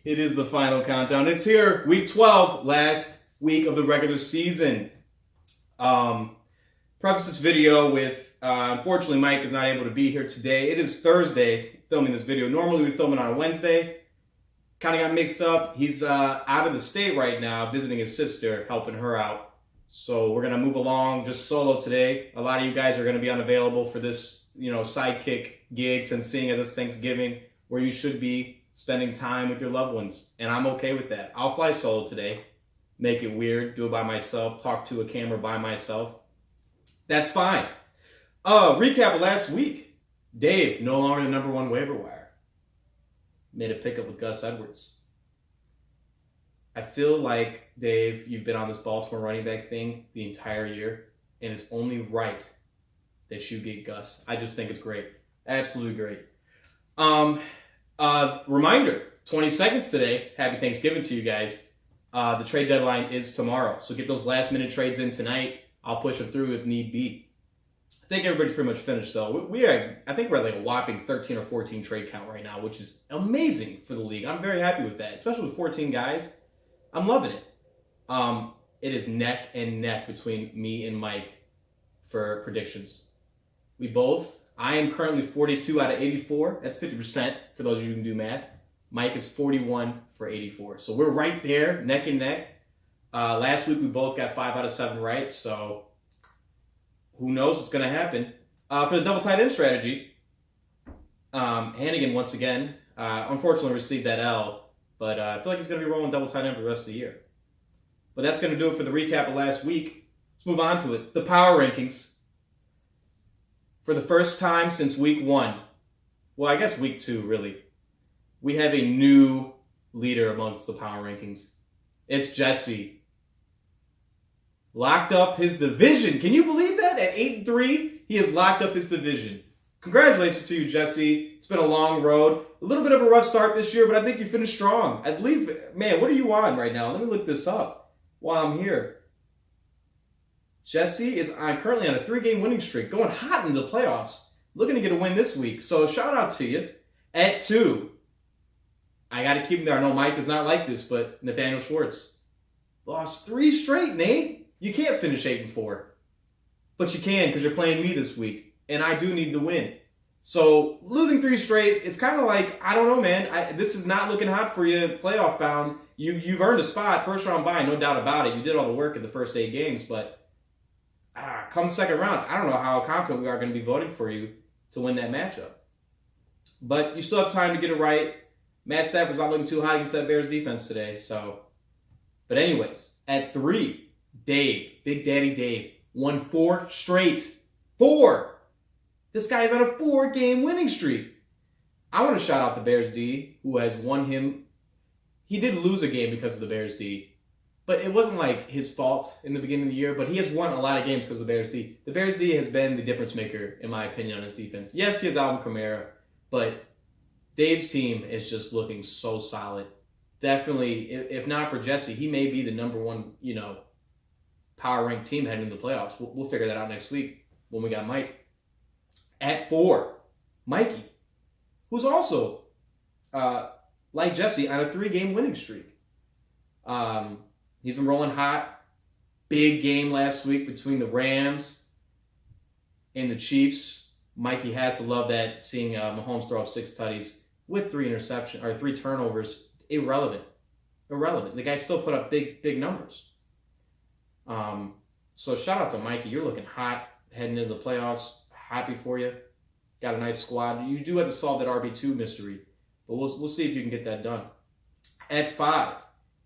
It is the final countdown. It's here, week 12, last week of the regular season. Preface this video with, unfortunately, Mike is not able to be here today. It is Thursday, filming this video. Normally, we film it on a Wednesday. Kind of got mixed up. He's out of the state right now, visiting his sister, helping her out. So we're going to move along just solo today. A lot of you guys are going to be unavailable for this, sidekick gig, since seeing as it's Thanksgiving, where you should be spending time with your loved ones. And I'm okay with that. I'll fly solo today. Make it weird. Do it by myself. Talk to a camera by myself. That's fine. Recap of last week. Dave, no longer the number one waiver wire. Made a pickup with Gus Edwards. I feel like, Dave, you've been on this Baltimore running back thing the entire year, and it's only right that you get Gus. I just think it's great. Absolutely great. Reminder, 20 seconds today. Happy Thanksgiving to you guys. The trade deadline is tomorrow, so get those last minute trades in tonight. I'll push them through if need be. I think everybody's pretty much finished though. I think we're at like a whopping 13 or 14 trade count right now, which is amazing for the league. I'm very happy with that, especially with 14 guys. I'm loving it. It is neck and neck between me and Mike for predictions. I am currently 42 out of 84. That's 50% for those of you who can do math. Mike is 41 for 84. So we're right there, neck and neck. Last week we both got 5 out of 7 right, so who knows what's going to happen. For the double tight end strategy, Hannigan once again, unfortunately received that L, but I feel like he's going to be rolling double tight end for the rest of the year. But that's going to do it for the recap of last week. Let's move on to it. The power rankings. For the first time since week 1, well, I guess week 2, really, we have a new leader amongst the power rankings. It's Jesse. Locked up his division. Can you believe that? At 8-3, he has locked up his division. Congratulations to you, Jesse. It's been a long road. A little bit of a rough start this year, but I think you finished strong. I believe, man, what are you on right now? Let me look this up while I'm here. Jesse is currently on a 3-game winning streak, going hot into the playoffs, looking to get a win this week. So shout out to you. At 2, I got to keep him there. I know Mike does not like this, but Nathaniel Schwartz lost 3 straight, Nate. You can't finish 8-4, but you can because you're playing me this week, and I do need the win. So losing 3 straight, it's kind of like, I don't know, man. This is not looking hot for you, playoff bound. You've earned a spot, first round bye, no doubt about it. You did all the work in the first 8 games, but come second round, I don't know how confident we are going to be voting for you to win that matchup. But you still have time to get it right. Matt Stafford's not looking too hot against that Bears defense today. But anyways, at 3, Dave, Big Daddy Dave, won 4 straight. 4! This guy's on a 4-game winning streak. I want to shout out the Bears D, who has won him. He did lose a game because of the Bears D. But it wasn't like his fault in the beginning of the year, but he has won a lot of games because of the Bears D. The Bears D has been the difference maker, in my opinion, on his defense. Yes, he has Alvin Kamara, but Dave's team is just looking so solid. Definitely, if not for Jesse, he may be the number 1, power ranked team heading into the playoffs. We'll figure that out next week when we got Mike. At 4, Mikey, who's also, like Jesse, on a 3-game winning streak. He's been rolling hot. Big game last week between the Rams and the Chiefs. Mikey has to love that, seeing Mahomes throw up 6 tutties with 3 turnovers. Irrelevant. The guy still put up big numbers. So shout out to Mikey. You're looking hot heading into the playoffs. Happy for you. Got a nice squad. You do have to solve that RB2 mystery, but we'll see if you can get that done. At 5,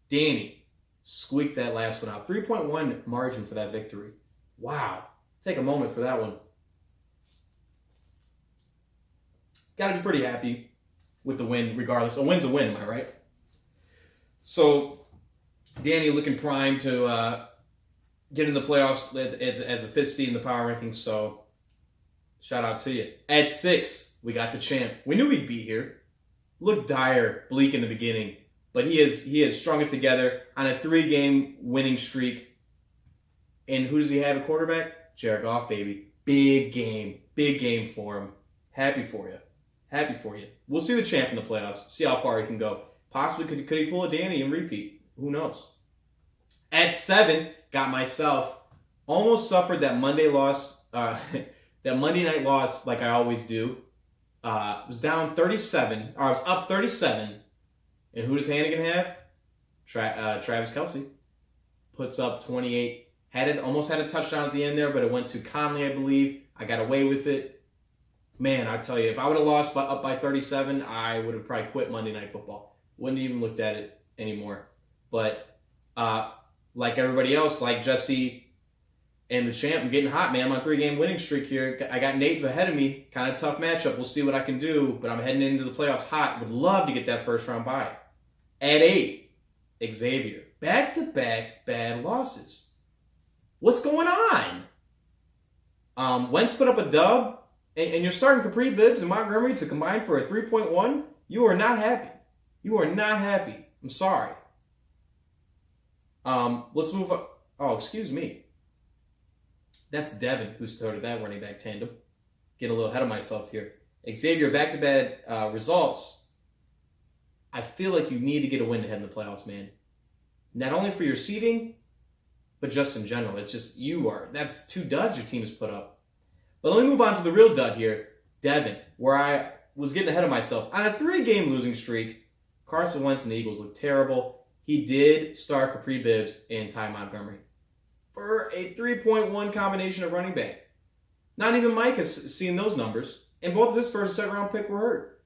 Danny squeaked that last one out. 3.1 margin for that victory. Wow. Take a moment for that one. Got to be pretty happy with the win regardless. A win's a win, am I right? So, Danny looking primed to get in the playoffs as a 5th seed in the power rankings. So, shout out to you. At 6, we got the champ. We knew he'd be here. Looked dire, bleak in the beginning. But he has strung it together on a 3-game winning streak. And who does he have at quarterback? Jared Goff, baby. Big game for him. Happy for you. We'll see the champ in the playoffs. See how far he can go. Possibly could he pull a Danny and repeat? Who knows? At 7, got myself, almost suffered that Monday loss, that Monday night loss like I always do. Was down 37, or I was up 37. And who does Hannigan have? Travis Kelce. Puts up 28. Almost had a touchdown at the end there, but it went to Conley, I believe. I got away with it. Man, I tell you, if I would have lost up by 37, I would have probably quit Monday Night Football. Wouldn't even looked at it anymore. But like everybody else, like Jesse and the champ, I'm getting hot, man. I'm on a 3-game winning streak here. I got Nate ahead of me. Kind of tough matchup. We'll see what I can do. But I'm heading into the playoffs hot. Would love to get that first round bye. At 8, Xavier. Back-to-back bad losses. What's going on? Wentz put up a dub, and you're starting Capri Bibbs and Montgomery to combine for a 3.1. You are not happy. You are not happy. I'm sorry. Let's move on. Oh, excuse me. That's Devin who started that running back tandem. Getting a little ahead of myself here. Xavier, back-to-back results. I feel like you need to get a win to head in the playoffs, man. Not only for your seeding, but just in general. It's just that's 2 duds your team has put up. But let me move on to the real dud here. Devin, where I was getting ahead of myself. On a 3-game losing streak, Carson Wentz and the Eagles looked terrible. He did start Capri Bibbs and Ty Montgomery for a 3.1 combination of running back. Not even Mike has seen those numbers. And both of his first and second round pick were hurt.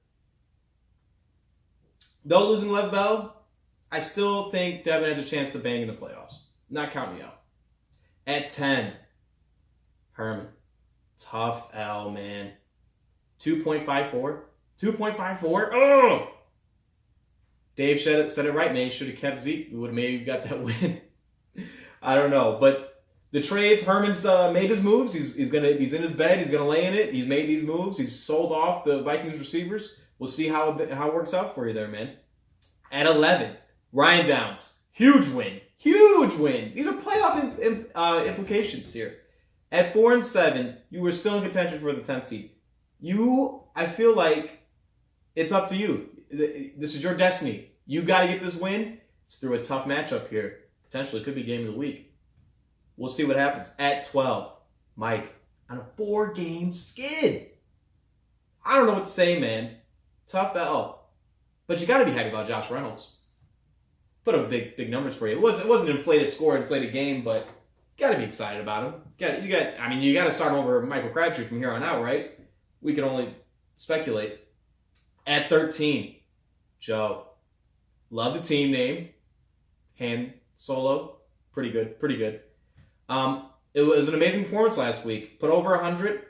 Though losing Lev Bell, I still think Devin has a chance to bang in the playoffs. Not counting me out. At 10, Herman. Tough L, man. 2.54. 2.54? Oh! Dave said it right, man. He should have kept Zeke. We would have maybe got that win. I don't know. But the trades, Herman's made his moves. He's in his bed. He's gonna lay in it. He's made these moves. He's sold off the Vikings receivers. We'll see how it works out for you there, man. At 11, Ryan Downs. Huge win. Huge win. These are playoff implications here. At 4 and 7, you were still in contention for the 10th seed. I feel like it's up to you. This is your destiny. You got to get this win. It's through a tough matchup here. Potentially could be game of the week. We'll see what happens. At 12, Mike on a 4-game skid. I don't know what to say, man. Tough L. But you got to be happy about Josh Reynolds. Put up big numbers for you. It wasn't an inflated score, inflated game, but you got to be excited about him. You got to start over Michael Crabtree from here on out, right? We can only speculate. At 13, Joe. Love the team name. Han Solo. Pretty good. It was an amazing performance last week. Put over 100,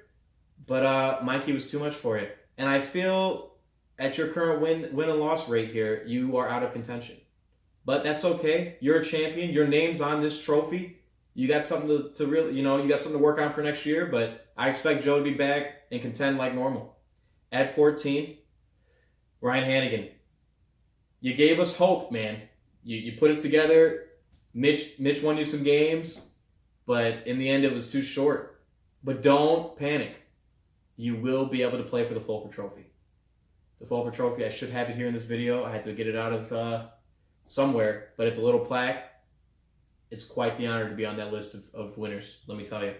but Mikey was too much for you. And I feel at your current win and loss rate here, you are out of contention. But that's okay. You're a champion. Your name's on this trophy. You got something to really, you got something to work on for next year. But I expect Joe to be back and contend like normal. At 14, Ryan Hannigan. You gave us hope, man. You put it together. Mitch won you some games, but in the end it was too short. But don't panic. You will be able to play for the Fulford Trophy. The Fulford Trophy, I should have it here in this video. I had to get it out of somewhere, but it's a little plaque. It's quite the honor to be on that list of winners, let me tell you.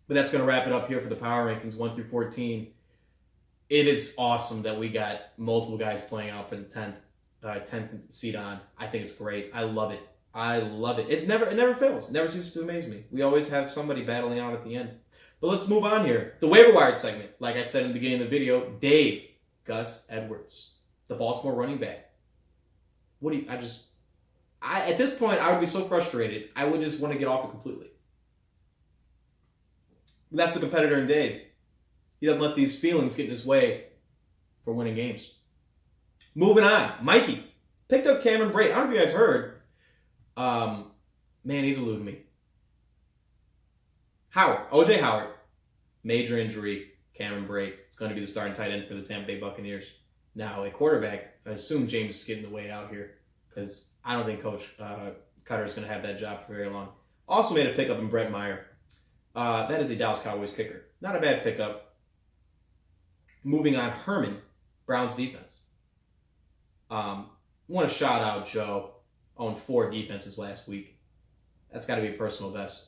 But that's going to wrap it up here for the power rankings, 1 through 14. It is awesome that we got multiple guys playing out for the 10th seed on. I think it's great. I love it. It never fails. It never ceases to amaze me. We always have somebody battling out at the end. But let's move on here. The waiver wire segment. Like I said in the beginning of the video, Dave Gus Edwards, the Baltimore running back. At this point, I would be so frustrated. I would just want to get off it completely. But that's the competitor in Dave. He doesn't let these feelings get in his way for winning games. Moving on. Mikey picked up Cameron Brate. I don't know if you guys heard. Man, he's eluding me. O.J. Howard. Major injury. Cameron Brate. It's going to be the starting tight end for the Tampa Bay Buccaneers. Now, a quarterback, I assume James is getting the way out here because I don't think Coach Cutter is going to have that job for very long. Also made a pickup in Brett Meyer. That is a Dallas Cowboys kicker. Not a bad pickup. Moving on, Herman, Browns defense. want to shout out Joe. Owned 4 defenses last week. That's got to be a personal best.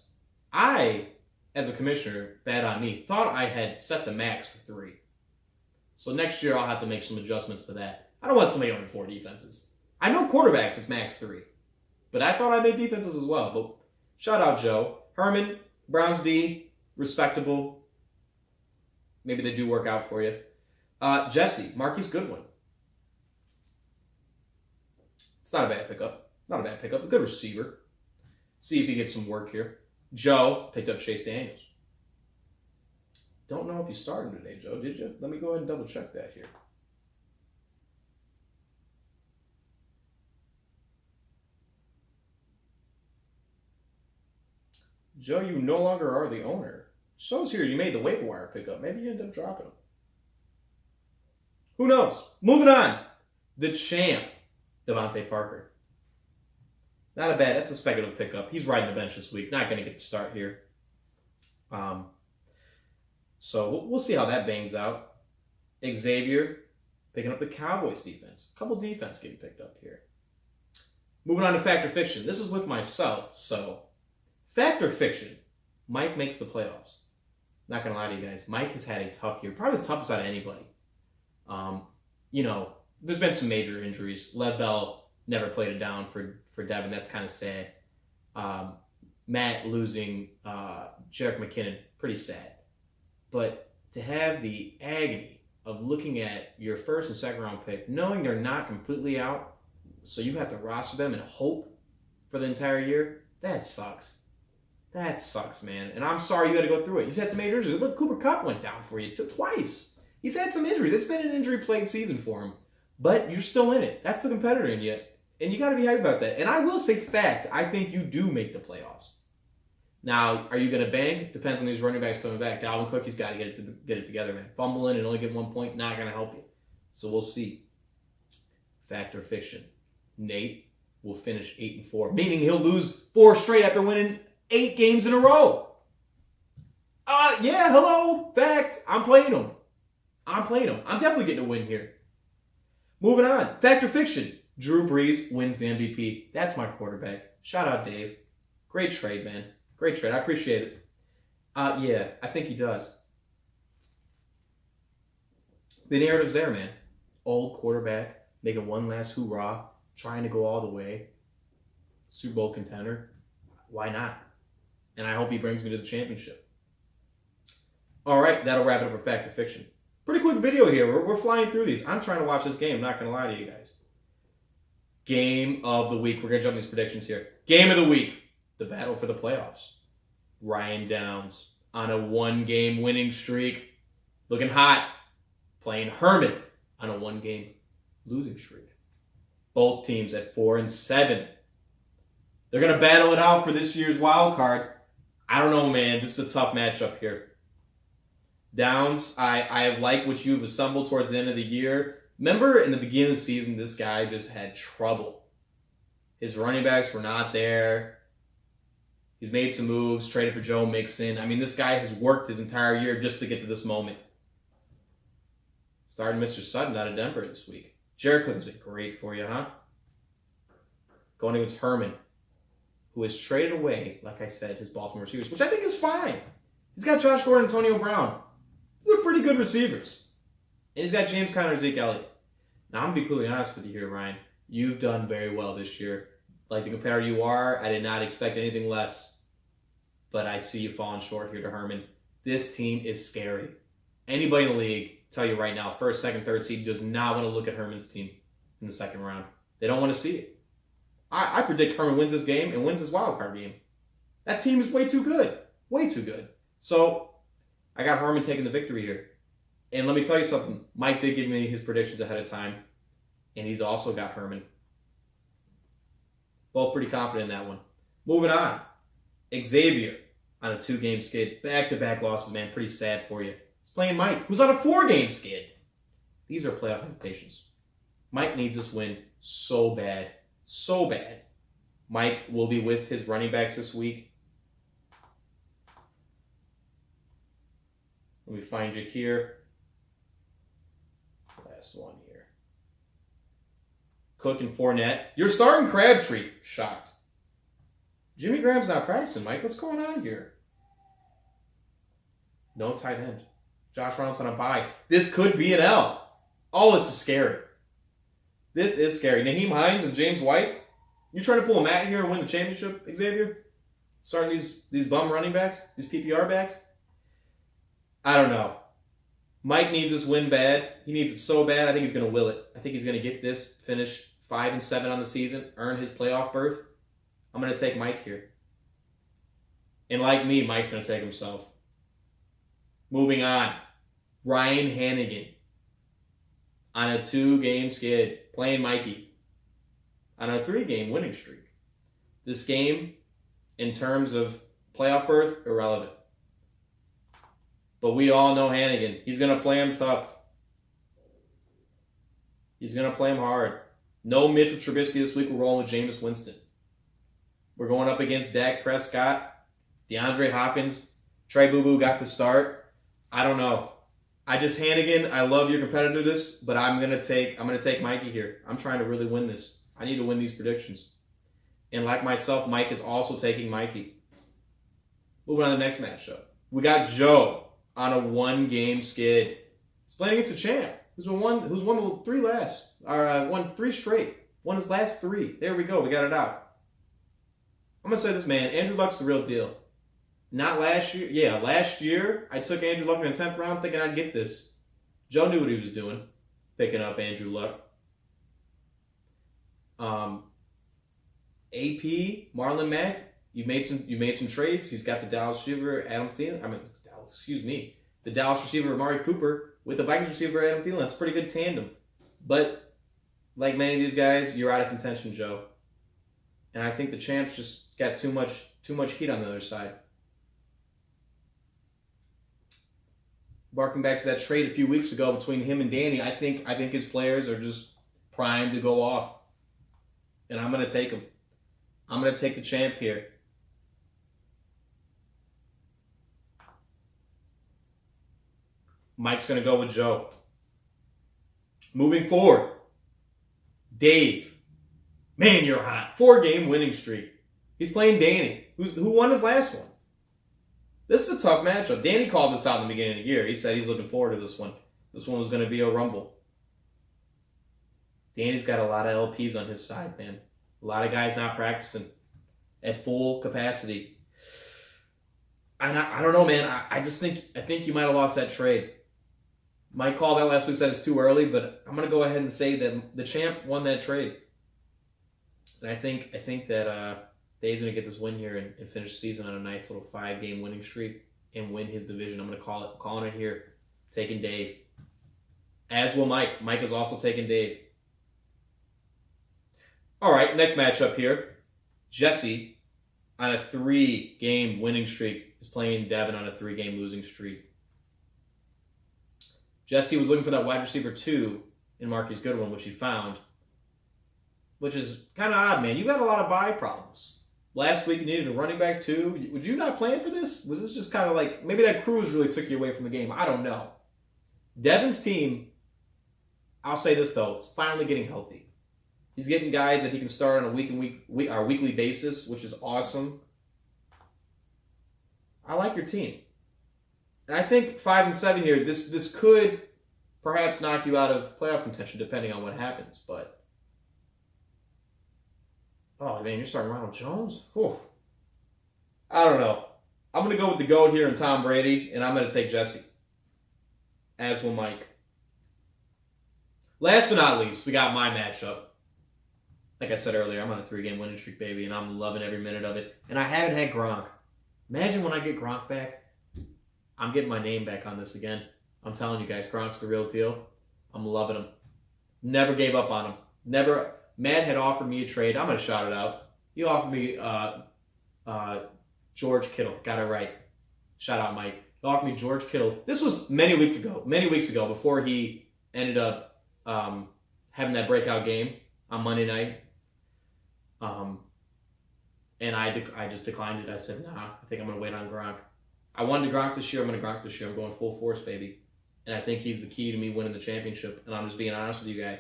I, as a commissioner, bad on me, thought I had set the max for 3. So next year I'll have to make some adjustments to that. I don't want somebody owning 4 defenses. I know quarterbacks, it's max 3. But I thought I made defenses as well. But shout out Joe. Herman, Browns D, respectable. Maybe they do work out for you. Jesse, Marquise Goodwin. It's not a bad pickup. Not a bad pickup. A good receiver. See if he gets some work here. Joe picked up Chase Daniels. Don't know if you started today, Joe, did you? Let me go ahead and double check that here. Joe, you no longer are the owner. Shows here you made the waiver wire pickup. Maybe you ended up dropping him. Who knows? Moving on. The champ, Devontae Parker. Not a bad. That's a speculative pickup. He's riding the bench this week. Not going to get the start here. So we'll see how that bangs out. Xavier picking up the Cowboys defense. A couple defense getting picked up here. Moving on to Fact or Fiction. This is with myself. So Fact or Fiction. Mike makes the playoffs. Not going to lie to you guys. Mike has had a tough year. Probably the toughest out of anybody. There's been some major injuries. Lev Bell never played it down for Devin. That's kind of sad. Matt losing Jerick McKinnon, pretty sad. But to have the agony of looking at your first and second round pick, knowing they're not completely out, so you have to roster them and hope for the entire year, that sucks. That sucks, man. And I'm sorry you had to go through it. You've had some major injuries. Look, Cooper Kupp went down for you twice. He's had some injuries. It's been an injury-plagued season for him. But you're still in it. That's the competitor in you. And you got to be happy about that. And I will say fact, I think you do make the playoffs. Now, are you going to bang? Depends on these running backs coming back. Dalvin Cook, he's got to get it together, man. Fumbling and only get 1 point, not going to help you. So we'll see. Fact or fiction. Nate will finish 8-4, meaning he'll lose 4 straight after winning 8 games in a row. Yeah, hello. Fact. I'm playing him. I'm definitely getting a win here. Moving on. Fact or fiction. Drew Brees wins the MVP. That's my quarterback. Shout out, Dave. Great trade, man. Great trade. I appreciate it. Yeah, I think he does. The narrative's there, man. Old quarterback, making one last hoorah, trying to go all the way. Super Bowl contender. Why not? And I hope he brings me to the championship. All right, that'll wrap it up for Fact or Fiction. Pretty quick video here. We're flying through these. I'm trying to watch this game. Not going to lie to you guys. Game of the week. We're going to jump into these predictions here. Game of the week. The battle for the playoffs. Ryan Downs on a 1-game winning streak. Looking hot. Playing Herman on a 1-game losing streak. Both teams at 4-7. They're going to battle it out for this year's wild card. I don't know, man. This is a tough matchup here. Downs, I have liked what you've assembled towards the end of the year. Remember in the beginning of the season, this guy just had trouble. His running backs were not there. He's made some moves, traded for Joe Mixon. I mean, this guy has worked his entire year just to get to this moment. Starting Mr. Sutton out of Denver this week. Jared Cook has been great for you, huh? Going against Herman, who has traded away, like I said, his Baltimore receivers, which I think is fine. He's got Josh Gordon and Antonio Brown. Those are pretty good receivers. And he's got James Conner and Zeke Elliott. Now, I'm going to be completely honest with you here, Ryan. You've done very well this year. Like the competitor you are, I did not expect anything less. But I see you falling short here to Herman. This team is scary. Anybody in the league, tell you right now, first, second, third seed does not want to look at Herman's team in the second round. They don't want to see it. I predict Herman wins this game and wins this wild card game. That team is way too good. Way too good. So, I got Herman taking the victory here. And let me tell you something. Mike did give me his predictions ahead of time. And he's also got Herman. Both pretty confident in that one. Moving on. Xavier on a 2-game skid. Back-to-back losses, man. Pretty sad for you. He's playing Mike, who's on a 4-game skid. These are playoff implications. Mike needs this win so bad. So bad. Mike will be with his running backs this week. Let me find you here. Last one here. Cook and Fournette. You're starting Crabtree. Shocked. Jimmy Graham's not practicing, Mike. What's going on here? No tight end. Josh Reynolds on a bye. This could be an L. Oh, this is scary. This is scary. Naheem Hines and James White. You trying to pull a Matt here and win the championship, Xavier? Starting these bum running backs? These PPR backs? I don't know. Mike needs this win bad. He needs it so bad, I think he's going to will it. I think he's going to get this, finish 5-7 on the season, earn his playoff berth. I'm going to take Mike here. And like me, Mike's going to take himself. Moving on. Ryan Hannigan. On a 2-game skid. Playing Mikey. On a 3-game winning streak. This game, in terms of playoff berth, irrelevant. But we all know Hannigan. He's going to play him tough. He's going to play him hard. No Mitchell Trubisky this week. We're rolling with Jameis Winston. We're going up against Dak Prescott, DeAndre Hopkins. Trey Boo Boo got the start. I don't know. Hannigan, I love your competitiveness, but I'm gonna take Mikey here. I'm trying to really win this. I need to win these predictions. And like myself, Mike is also taking Mikey. Moving on to the next matchup. We got Joe on a 1-game skid. He's playing against a champ who's won won 3 straight. Won his last 3. There we go. We got it out. I'm gonna say this, man. Andrew Luck's the real deal. Not last year. Yeah, last year I took Andrew Luck in the 10th round thinking I'd get this. Joe knew what he was doing, picking up Andrew Luck. AP, Marlon Mack, you made some trades. He's got the Dallas receiver, the Dallas receiver, Amari Cooper, with the Vikings receiver, Adam Thielen. That's a pretty good tandem. But like many of these guys, you're out of contention, Joe. And I think the champs just got too much heat on the other side. Barking back to that trade a few weeks ago between him and Danny, I think his players are just primed to go off. And I'm going to take him. I'm going to take the champ here. Mike's going to go with Joe. Moving forward, Dave. Man, you're hot. 4-game winning streak. He's playing Danny, who won his last one. This is a tough matchup. Danny called this out in the beginning of the year. He said he's looking forward to this one. This one was going to be a rumble. Danny's got a lot of LPs on his side, man. A lot of guys not practicing at full capacity. I don't know, man. I think you might have lost that trade. Mike called out last week, said it's too early, but I'm going to go ahead and say that the champ won that trade. And I think that Dave's going to get this win here and finish the season on a nice little 5-game winning streak and win his division. I'm going to calling it here, taking Dave. As will Mike. Mike is also taking Dave. All right, next matchup here. Jesse on a 3-game winning streak is playing Devin on a 3-game losing streak. Jesse was looking for that wide receiver 2 in Marquise Goodwin, which he found. Which is kind of odd, man. You got a lot of bye problems. Last week you needed a running back 2. Would you not plan for this? Was this just kind of like, maybe that cruise really took you away from the game? I don't know. Devin's team, I'll say this though, it's finally getting healthy. He He's getting guys that he can start on a weekly basis, which is awesome. I like your team. And I think 5-7 here, this could perhaps knock you out of playoff contention depending on what happens, but oh man, you're starting Ronald Jones? Whew. I don't know. I'm going to go with the GOAT here and Tom Brady, and I'm going to take Jesse. As will Mike. Last but not least, we got my matchup. Like I said earlier, I'm on a 3-game winning streak, baby, and I'm loving every minute of it. And I haven't had Gronk. Imagine when I get Gronk back, I'm getting my name back on this again. I'm telling you guys, Gronk's the real deal. I'm loving him. Never gave up on him. Never. Matt had offered me a trade. I'm going to shout it out. He offered me George Kittle. Got it right. Shout out, Mike. He offered me George Kittle. This was many weeks ago, before he ended up having that breakout game on Monday night. And I just declined it. I said, nah, I think I'm going to wait on Gronk. I wanted Gronk this year. I'm going to Gronk this year. I'm going full force, baby. And I think he's the key to me winning the championship. And I'm just being honest with you guys.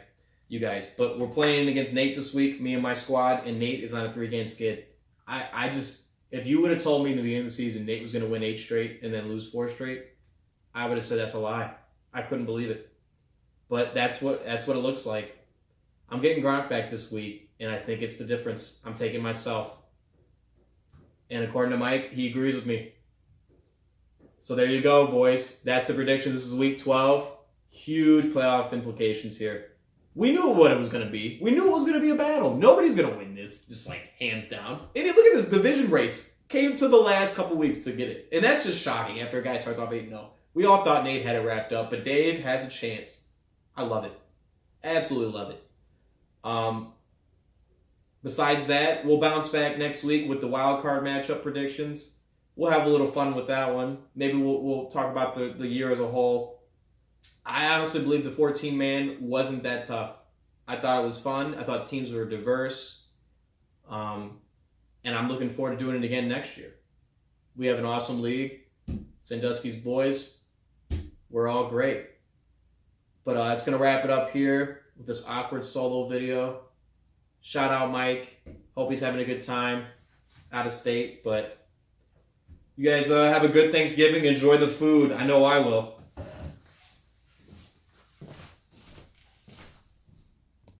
you guys. But we're playing against Nate this week, me and my squad, and Nate is on a 3-game skid. I just, if you would have told me in the beginning of the season Nate was going to win 8 straight and then lose 4 straight, I would have said that's a lie. I couldn't believe it. But that's what it looks like. I'm getting Gronk back this week, and I think it's the difference. I'm taking myself. And according to Mike, he agrees with me. So there you go, boys. That's the prediction. This is week 12. Huge playoff implications here. We knew what it was going to be. We knew it was going to be a battle. Nobody's going to win this, just like hands down. And look at this division race. Came to the last couple weeks to get it. And that's just shocking after a guy starts off 8-0. We all thought Nate had it wrapped up, but Dave has a chance. I love it. Absolutely love it. Besides that, we'll bounce back next week with the wild card matchup predictions. We'll have a little fun with that one. Maybe we'll talk about the year as a whole. I honestly believe the 14-man wasn't that tough. I thought it was fun. I thought teams were diverse. And I'm looking forward to doing it again next year. We have an awesome league. Sandusky's boys. We're all great. But it's going to wrap it up here with this awkward solo video. Shout out Mike. Hope he's having a good time out of state. But you guys have a good Thanksgiving. Enjoy the food. I know I will.